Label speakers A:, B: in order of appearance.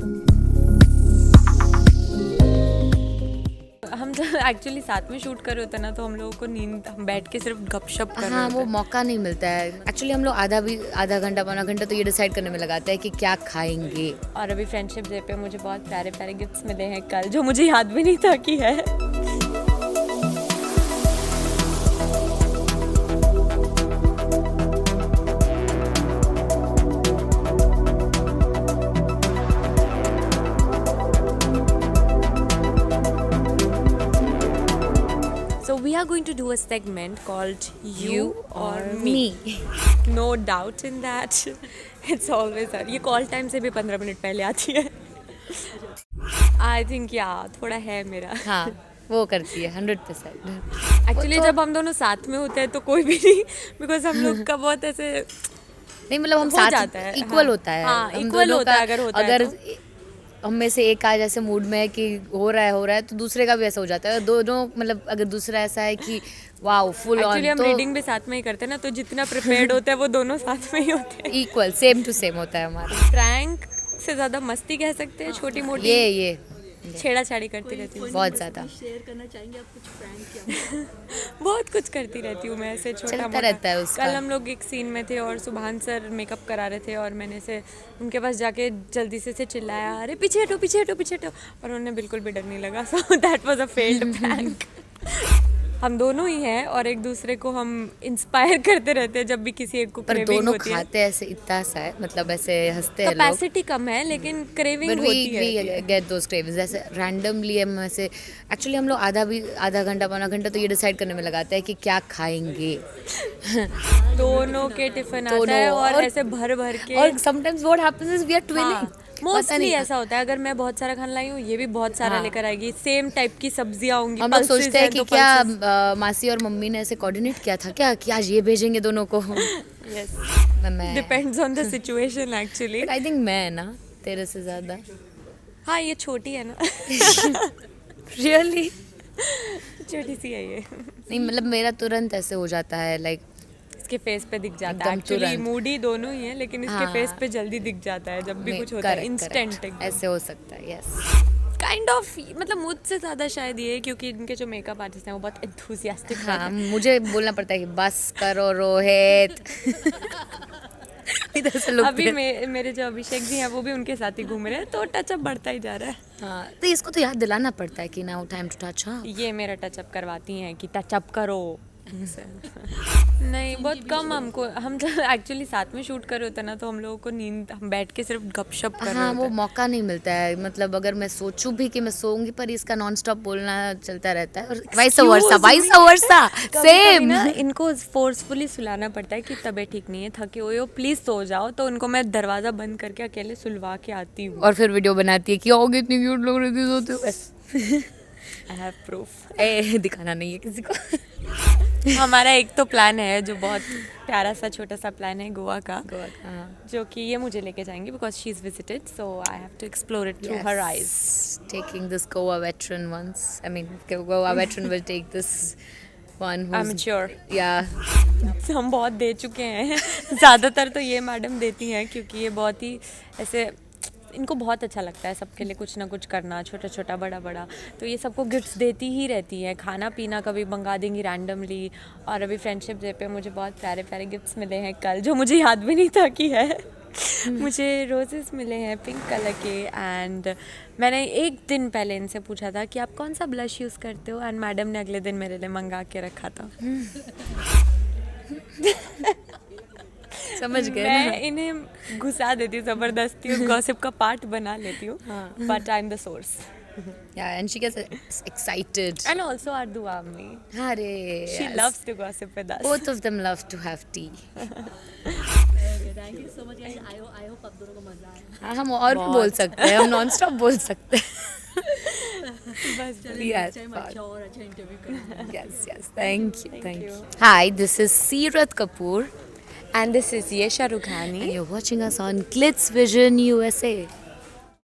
A: हम जब एक्चुअली साथ में शूट कर रहे होते ना तो हम लोगों को नींद, हम बैठ के सिर्फ गपशप कर रहे
B: हाँ,
A: होते
B: वो
A: हैं।
B: मौका नहीं मिलता है। एक्चुअली हम लोग आधा घंटा पौना घंटा तो ये डिसाइड करने में लगाते हैं कि क्या खाएंगे।
A: और अभी फ्रेंडशिप डे पे मुझे बहुत प्यारे प्यारे गिफ्ट्स मिले हैं कल, जो मुझे याद भी नहीं था कि है। So we are going to do a segment called You or Me. No doubt in that. It's always that. ये कॉल टाइम से भी 15 मिनट पहले आती है. I think थोड़ा है मेरा.
B: हाँ, वो करती है 100%।
A: एक्चुअली जब हम दोनों साथ में होते हैं तो कोई भी नहीं, बिकॉज हम लोग का बहुत ऐसे
B: नहीं, मतलब हम
A: हो
B: साथ
A: जाता है।
B: इक्वल
A: हाँ,
B: होता है।
A: हाँ,
B: हम
A: इक्वल
B: दोनों
A: होता
B: का
A: है अगर
B: हम में से एक आज ऐसे मूड में है कि हो रहा है तो दूसरे का भी ऐसा हो जाता है। दोनों मतलब अगर दूसरा ऐसा है कि वाओ फुल ऑन,
A: एक्चुअली हम
B: तो
A: रीडिंग भी साथ में ही करते हैं ना, तो जितना प्रिपेयर्ड होता है वो दोनों साथ में ही होते हैं.
B: इक्वल सेम टू सेम होता है हमारा।
A: प्रैंक से ज्यादा मस्ती कह सकते हैं, छोटी मोटी
B: ये
A: छेड़ाछाड़ी करती रहती हूँ.
B: बहुत ज्यादा
C: शेयर करना चाहेंगे आप कुछ प्रैंक किया?
A: बहुत कुछ करती रहती हूँ मैं, ऐसे छोटा
B: चलता
A: मोटा.
B: रहता है उसका।
A: कल हम लोग एक सीन में थे और सुभान सर मेकअप करा रहे थे और मैंने से उनके पास जाके जल्दी से चिल्लाया, अरे पीछे हटो पीछे हटो पीछे हटो, और उन्हें बिल्कुल भी डर नहीं लगा. So that was a failed prank. हम दोनों ही हैं और एक दूसरे को हम इंस्पायर करते रहते हैं जब भी किसी एक को
B: पर
A: क्रेविंग
B: दोनों
A: होती है.
B: खाते ऐसे इतना सा है, मतलब ऐसे हंसते हैं लोग।
A: कैपेसिटी कम है लेकिन क्रेविंग होती है.
B: गेट दोस क्रेविंग्स ऐसे रैंडमली। हम ऐसे एक्चुअली हम लोग आधा घंटा पौना घंटा तो ये डिसाइड करने में लगाते हैं कि क्या खाएंगे।
A: दोनों के टिफिन आता है और ऐसे भर भर के.
B: और sometimes what happens is we are twinning.
A: Mostly ऐसा होता है, अगर मैं बहुत सारा खाना लाई हूँ ये भी बहुत सारा लेकर आएगी, सेम टाइप की सब्जियां होंगी.
B: हम लोग
A: pulses
B: सोचते हैं कि
A: तो
B: क्या
A: pulses.
B: मासी और मम्मी ने ऐसे कोऑर्डिनेट किया था क्या कि आज ये भेजेंगे दोनों को।
A: Yes.
B: मैं
A: Depends on the situation actually.
B: I think मैं ना तेरे से ज्यादा
A: हाँ, ये छोटी है ना.
B: रियली
A: छोटी सी है ये.
B: नहीं, मतलब मेरा तुरंत ऐसे हो जाता है लाइक
A: इसके फेस पे दिख जाता है.
B: एकदम
A: एक्चुअली
B: तुरंत।
A: मूडी दोनों ही है लेकिन इसके
B: हाँ.
A: फेस पे जल्दी दिख जाता है जब भी कुछ होता है. इंस्टेंट
B: ऐसे हो सकता है। यस
A: काइंड ऑफ, मतलब मुझसे ज़्यादा शायद ये, क्योंकि इनके जो मेकअप आर्टिस्ट हैं वो बहुत एंथुसियास्टिक
B: हाँ, मुझे बोलना पड़ता है कि बस करो रोहित। इधर से लोग
A: अभी मेरे जो अभिषेक जी हैं वो भी उनके साथ ही घूम रहे हैं, तो टचअप बढ़ता ही जा रहा है.
B: हाँ, तो इसको तो याद दिलाना पड़ता है कि नाउ टाइम टू टच। हाँ,
A: ये मेरा टचअप करवाती हैं कि टचअप करो. नहीं, बहुत कम हमको. हम जब एक्चुअली साथ में शूट कर रहे होते हैं ना तो हम लोगों को नींद, हम बैठ के सिर्फ गपशप कर रहे
B: हाँ,
A: होते
B: वो
A: हैं.
B: मौका नहीं मिलता है। मतलब अगर मैं सोचूं भी कि मैं सोऊंगी पर इसका नॉन स्टॉप बोलना चलता रहता है। और वाइस वर्सा
A: कभी ना
B: सेम।
A: इनको फोर्सफुली सुलाना पड़ता है कि तबीयत ठीक नहीं है, थके हुए हो, प्लीज सो जाओ, तो उनको मैं दरवाजा बंद करके अकेले सुलवा के आती हूँ.
B: और फिर वीडियो बनाती है कि आओगे इतनी क्यूट लग रही थी सोते हो।
A: I have proof.
B: दिखाना नहीं है किसी को।
A: हमारा एक तो प्लान है जो बहुत प्यारा सा छोटा सा प्लान है गोवा का,
B: हाँ।
A: जो कि ये मुझे लेके जाएंगे because she is visited, so I have to explore it through her eyes.
B: Taking this Goa veteran once. I mean, Goa veteran will take this one who's...
A: Amateur.
B: Yeah.
A: हम बहुत दे चुके हैं. ज़्यादातर तो ये मैडम देती हैं क्योंकि ये बहुत ही ऐसे, इनको बहुत अच्छा लगता है सबके लिए कुछ ना कुछ करना, छोटा छोटा बड़ा बड़ा, तो ये सबको गिफ्ट्स देती ही रहती हैं. खाना पीना कभी मंगा देंगी रैंडमली. और अभी फ्रेंडशिप डे पे मुझे बहुत प्यारे प्यारे गिफ्ट्स मिले हैं कल, जो मुझे याद भी नहीं था कि है. मुझे रोजेस मिले हैं पिंक कलर के. एंड मैंने एक दिन पहले इनसे पूछा था कि आप कौन सा ब्लश यूज़ करते हो, एंड मैडम ने अगले दिन मेरे लिए मंगा के रखा था.
B: समझ गए
A: मैं
B: ना?
A: इन्हें घुसा देती हूँ ज़बरदस्ती और गॉसिप का पार्ट बना लेती हूँ, but I am the source.
B: Yeah, and she gets excited.
A: And also are दुआ मी.
B: अरे
A: She loves to gossip with us.
B: both of them love to have tea.
C: Thank you so much guys. I hope आप दोनों को मजा आया.
B: हाँ, हम और भी बोल सकते हैं, हम नॉन स्टॉप बोल सकते हैं.
A: बस
B: Yes,
C: टाइम अच्छा और अच्छा इंटरव्यू करेंगे.
B: yes. Thank you.
A: Thank you.
B: Hi, this is Seerat Kapoor,
A: and this is Yesha Rughani.
B: and you're watching us on Glitz Vision USA.